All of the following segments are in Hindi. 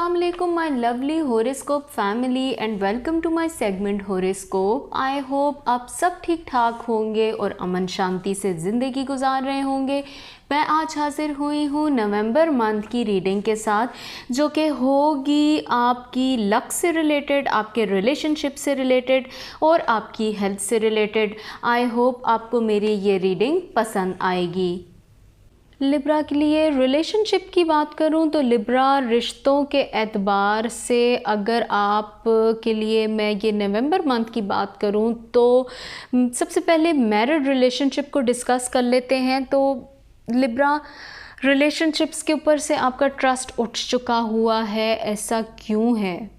Assalamualaikum my lovely horoscope family and welcome to my segment horoscope। I hope आप सब ठीक ठाक होंगे और अमन शांति से ज़िंदगी गुजार रहे होंगे। मैं आज हाजिर हुई हूँ नवंबर मंथ की रीडिंग के साथ जो कि होगी आपकी लक से रिलेटेड, आपके रिलेशनशिप से रिलेटेड और आपकी हेल्थ से रिलेटेड। आई होप आपको मेरी ये रीडिंग पसंद आएगी। लिब्रा के लिए रिलेशनशिप की बात करूं तो लिब्रा रिश्तों के एतबार से अगर आप के लिए मैं ये नवंबर मंथ की बात करूं तो सबसे पहले मैरिड रिलेशनशिप को डिस्कस कर लेते हैं। तो लिब्रा रिलेशनशिप्स के ऊपर से आपका ट्रस्ट उठ चुका हुआ है, ऐसा क्यों है?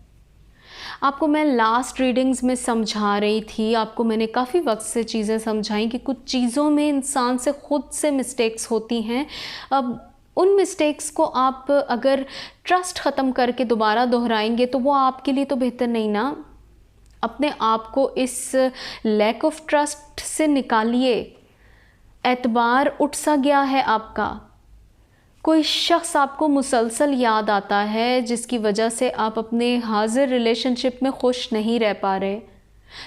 आपको मैं लास्ट रीडिंग्स में समझा रही थी, आपको मैंने काफ़ी वक्त से चीज़ें समझाई कि कुछ चीज़ों में इंसान से ख़ुद से मिस्टेक्स होती हैं। अब उन मिस्टेक्स को आप अगर ट्रस्ट ख़त्म करके दोबारा दोहराएंगे तो वो आपके लिए तो बेहतर नहीं ना। अपने आप को इस लैक ऑफ ट्रस्ट से निकालिए। एतबार उठ सा गया है आपका। कोई शख्स आपको मुसलसल याद आता है जिसकी वजह से आप अपने हाजिर रिलेशनशिप में खुश नहीं रह पा रहे।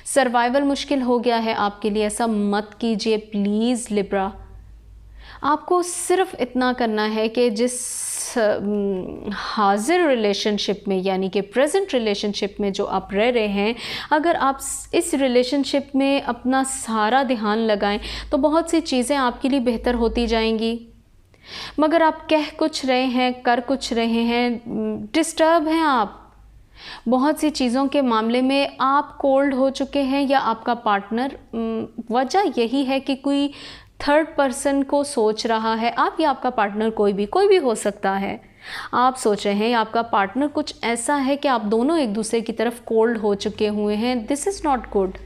सर्वाइवल मुश्किल हो गया है आपके लिए। ऐसा मत कीजिए प्लीज़ लिब्रा। आपको सिर्फ इतना करना है कि जिस हाजिर रिलेशनशिप में यानी कि प्रेजेंट रिलेशनशिप में जो आप रह रहे हैं, अगर आप इस रिलेशनशिप में अपना सारा ध्यान लगाएं तो बहुत सी चीज़ें आपके लिए बेहतर होती जाएंगी। मगर आप कह कुछ रहे हैं, कर कुछ रहे हैं, डिस्टर्ब हैं आप। बहुत सी चीज़ों के मामले में आप कोल्ड हो चुके हैं या आपका पार्टनर। वजह यही है कि कोई थर्ड पर्सन को सोच रहा है। आप या आपका पार्टनर कोई भी हो सकता है। आप सोच रहे हैं या आपका पार्टनर कुछ ऐसा है कि आप दोनों एक दूसरे की तरफ कोल्ड हो चुके हुए हैं। This is not good.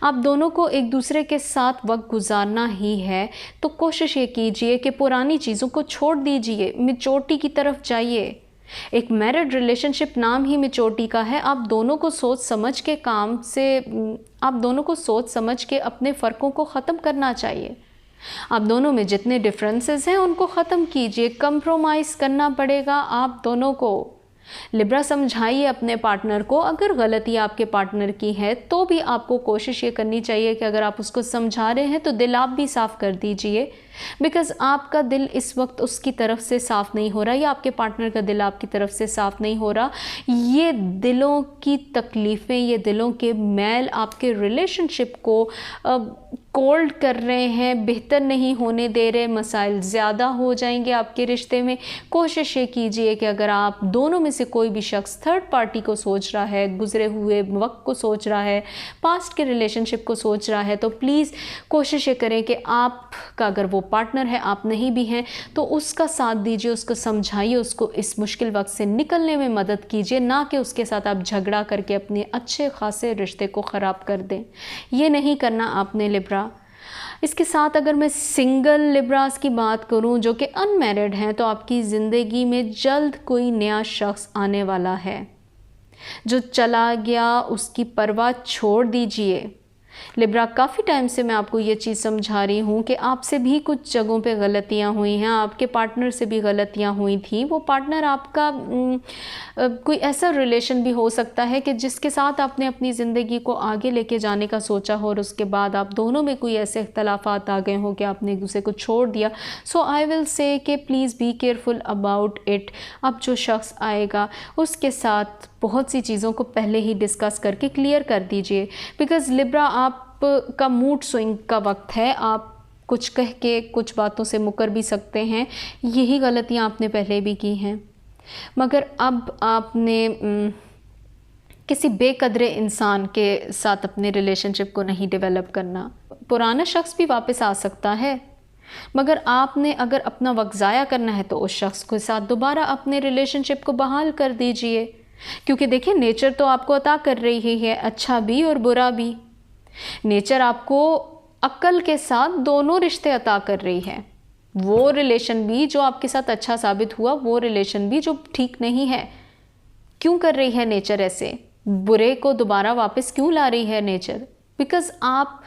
आप दोनों को एक दूसरे के साथ वक्त गुजारना ही है तो कोशिश ये कीजिए कि पुरानी चीज़ों को छोड़ दीजिए, मैच्योरिटी की तरफ जाइए। एक मैरिड रिलेशनशिप नाम ही मैच्योरिटी का है। आप दोनों को सोच समझ के अपने फ़र्कों को ख़त्म करना चाहिए। आप दोनों में जितने डिफरेंसेस हैं उनको ख़त्म कीजिए। कंप्रोमाइज़ करना पड़ेगा आप दोनों को। लिब्रा समझाइए अपने पार्टनर को। अगर गलती आपके पार्टनर की है तो भी आपको कोशिश ये करनी चाहिए कि अगर आप उसको समझा रहे हैं तो दिल आप भी साफ़ कर दीजिए। बिकॉज़ आपका दिल इस वक्त उसकी तरफ से साफ़ नहीं हो रहा या आपके पार्टनर का दिल आपकी तरफ से साफ़ नहीं हो रहा। ये दिलों की तकलीफ़ें, ये दिलों के मैल आपके रिलेशनशिप को कोल्ड कर रहे हैं, बेहतर नहीं होने दे रहे। मसाइल ज़्यादा हो जाएंगे आपके रिश्ते में। कोशिश ये कीजिए कि अगर आप दोनों में से कोई भी शख्स थर्ड पार्टी को सोच रहा है, गुज़रे हुए वक्त को सोच रहा है, पास्ट के रिलेशनशिप को सोच रहा है, तो प्लीज़ कोशिश ये करें कि आपका अगर वो पार्टनर है, आप नहीं भी हैं, तो उसका साथ दीजिए, उसको समझाइए, उसको इस मुश्किल वक्त से निकलने में मदद कीजिए, ना कि उसके साथ आप झगड़ा करके अपने अच्छे खासे रिश्ते को ख़राब कर दें। ये नहीं करना आपने लिब्रा। इसके साथ अगर मैं सिंगल लिब्रास की बात करूं जो कि अनमैरिड हैं, तो आपकी ज़िंदगी में जल्द कोई नया शख्स आने वाला है। जो चला गया उसकी परवाह छोड़ दीजिए। लिब्रा, काफ़ी टाइम से मैं आपको ये चीज़ समझा रही हूँ कि आपसे भी कुछ जगहों पे गलतियाँ हुई हैं, आपके पार्टनर से भी गलतियाँ हुई थी। वो पार्टनर आपका कोई ऐसा रिलेशन भी हो सकता है कि जिसके साथ आपने अपनी ज़िंदगी को आगे लेके जाने का सोचा हो और उसके बाद आप दोनों में कोई ऐसे इख्तलाफात आ गए हो कि आपने एक दूसरे को छोड़ दिया। सो आई विल से कि please be careful about it. अब जो शख्स आएगा उसके साथ बहुत सी चीज़ों को पहले ही डिस्कस करके क्लियर कर दीजिए। बिकॉज़ लिब्रा, आपका मूड स्विंग का वक्त है। आप कुछ कह के कुछ बातों से मुकर भी सकते हैं। यही गलतियां आपने पहले भी की हैं, मगर अब आपने किसी बेकदरे इंसान के साथ अपने रिलेशनशिप को नहीं डेवलप करना। पुराना शख्स भी वापस आ सकता है, मगर आपने अगर अपना वक्त ज़ाया करना है तो उस शख्स के साथ दोबारा अपने रिलेशनशिप को बहाल कर दीजिए। क्योंकि देखिए, नेचर तो आपको अता कर रही है, अच्छा भी और बुरा भी। नेचर आपको अक्ल के साथ दोनों रिश्ते अता कर रही है। वो रिलेशन भी जो आपके साथ अच्छा साबित हुआ, वो रिलेशन भी जो ठीक नहीं है। क्यों कर रही है नेचर ऐसे? बुरे को दोबारा वापस क्यों ला रही है नेचर? बिकॉज़ आप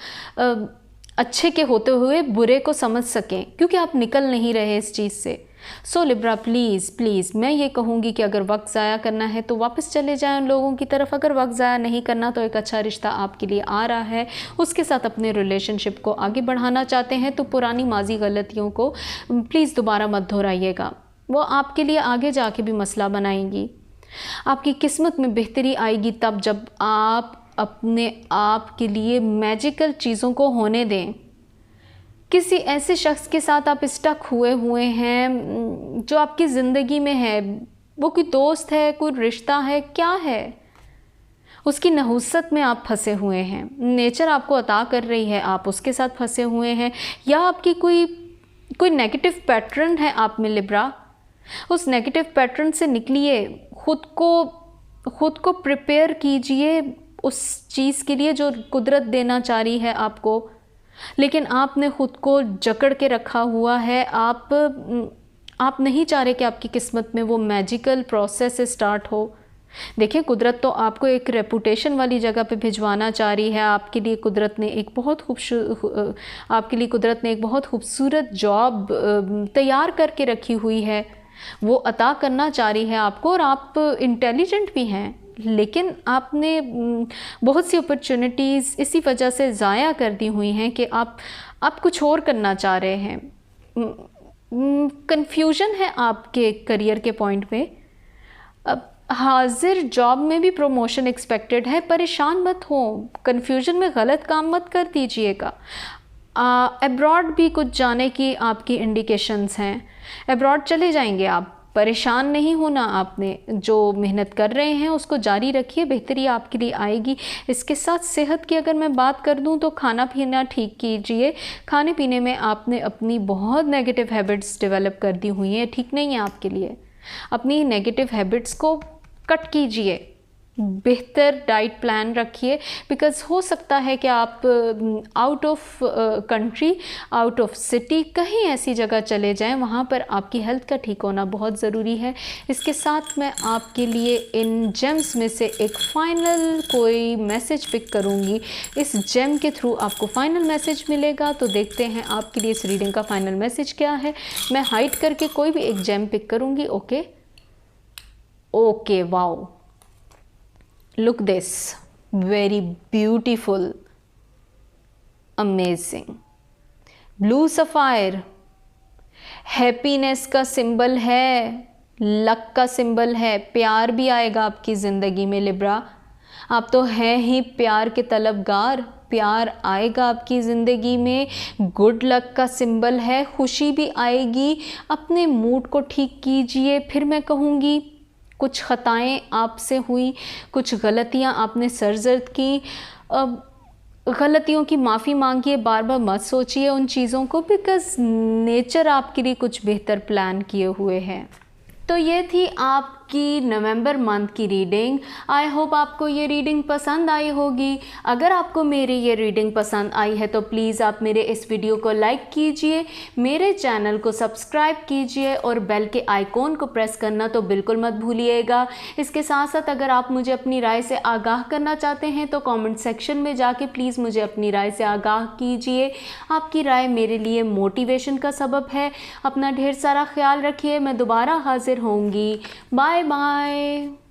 अच्छे के होते हुए बुरे को समझ सकें, क्योंकि आप निकल नहीं रहे इस चीज़ से। सो लिब्रा प्लीज़ मैं ये कहूँगी कि अगर वक्त ज़ाया करना है तो वापस चले जाएं उन लोगों की तरफ। अगर वक्त ज़ाया नहीं करना तो एक अच्छा रिश्ता आपके लिए आ रहा है, उसके साथ अपने रिलेशनशिप को आगे बढ़ाना चाहते हैं तो पुरानी माजी गलतियों को प्लीज़ दोबारा मत दोहराइएगा। वो आपके लिए आगे जाके भी मसला बनाएंगी। आपकी किस्मत में बेहतरी आएगी तब जब आप अपने आप के लिए मैजिकल चीज़ों को होने दें। किसी ऐसे शख्स के साथ आप स्टक हुए हैं जो आपकी ज़िंदगी में है, वो कोई दोस्त है, कोई रिश्ता है, क्या है, उसकी नहुसत में आप फंसे हुए हैं। नेचर आपको अता कर रही है, आप उसके साथ फंसे हुए हैं, या आपकी कोई नेगेटिव पैटर्न है आप में लिब्रा। उस नेगेटिव पैटर्न से निकलिए, खुद को प्रिपेयर कीजिए उस चीज़ के लिए जो कुदरत देना चाह रही है आपको, लेकिन आपने ख़ुद को जकड़ के रखा हुआ है। आप नहीं चाह रहे कि आपकी किस्मत में वो मैजिकल प्रोसेस स्टार्ट हो। देखिए, कुदरत तो आपको एक रेपुटेशन वाली जगह पे भिजवाना चाह रही है। आपके लिए कुदरत ने एक बहुत खूबसूरत जॉब तैयार करके रखी हुई है, वो अता करना चाह रही है आपको। और आप इंटेलिजेंट भी हैं, लेकिन आपने बहुत सी अपॉर्चुनिटीज़ इसी वजह से ज़ाया कर दी हुई हैं कि आप कुछ और करना चाह रहे हैं। कन्फ्यूजन है आपके करियर के पॉइंट पे। अब हाजिर जॉब में भी प्रमोशन एक्सपेक्टेड है, परेशान मत हो, कन्फ्यूजन में गलत काम मत कर दीजिएगा। अब्रॉड भी कुछ जाने की आपकी इंडिकेशंस हैं, अब्रॉड चले जाएंगे आप। परेशान नहीं होना, आपने जो मेहनत कर रहे हैं उसको जारी रखिए, बेहतरी आपके लिए आएगी। इसके साथ सेहत की अगर मैं बात कर दूं तो खाना पीना ठीक कीजिए। खाने पीने में आपने अपनी बहुत नेगेटिव हैबिट्स डेवलप कर दी हुई हैं, ठीक नहीं है आपके लिए। अपनी नेगेटिव हैबिट्स को कट कीजिए, बेहतर डाइट प्लान रखिए, बिकॉज़ हो सकता है कि आप out of country, out of city कहीं ऐसी जगह चले जाएं, वहाँ पर आपकी हेल्थ का ठीक होना बहुत ज़रूरी है। इसके साथ मैं आपके लिए इन जेम्स में से एक फ़ाइनल कोई मैसेज पिक करूँगी। इस जेम के थ्रू आपको फ़ाइनल मैसेज मिलेगा, तो देखते हैं आपके लिए इस रीडिंग का फ़ाइनल मैसेज क्या है। मैं हाइड करके कोई भी एक जेम पिक करूँगी। Okay, wow, look this, very beautiful, amazing, blue sapphire, happiness का सिंबल है, लक का सिंबल है। प्यार भी आएगा आपकी ज़िंदगी में लिब्रा, आप तो हैं ही प्यार के तलबगार। प्यार आएगा आपकी ज़िंदगी में, गुड लक का सिंबल है, खुशी भी आएगी। अपने मूड को ठीक कीजिए। फिर मैं कहूँगी, कुछ ख़ताएँ आपसे हुई, कुछ गलतियाँ आपने सरज़द की, गलतियों की माफ़ी मांगिए, बार बार मत सोचिए उन चीज़ों को, बिकॉज़ नेचर आपके लिए कुछ बेहतर प्लान किए हुए हैं। तो ये थी आपकी नवंबर मंथ की रीडिंग। आई होप आपको ये रीडिंग पसंद आई होगी। अगर आपको मेरी ये रीडिंग पसंद आई है तो प्लीज़ आप मेरे इस वीडियो को लाइक कीजिए, मेरे चैनल को सब्सक्राइब कीजिए और बेल के आइकॉन को प्रेस करना तो बिल्कुल मत भूलिएगा। इसके साथ साथ अगर आप मुझे अपनी राय से आगाह करना चाहते हैं तो कमेंट सेक्शन में जाके प्लीज़ मुझे अपनी राय से आगाह कीजिए। आपकी राय मेरे लिए मोटिवेशन का सबब है। अपना ढेर सारा ख्याल रखिए। मैं दोबारा हाजिर होंगी। Bye bye.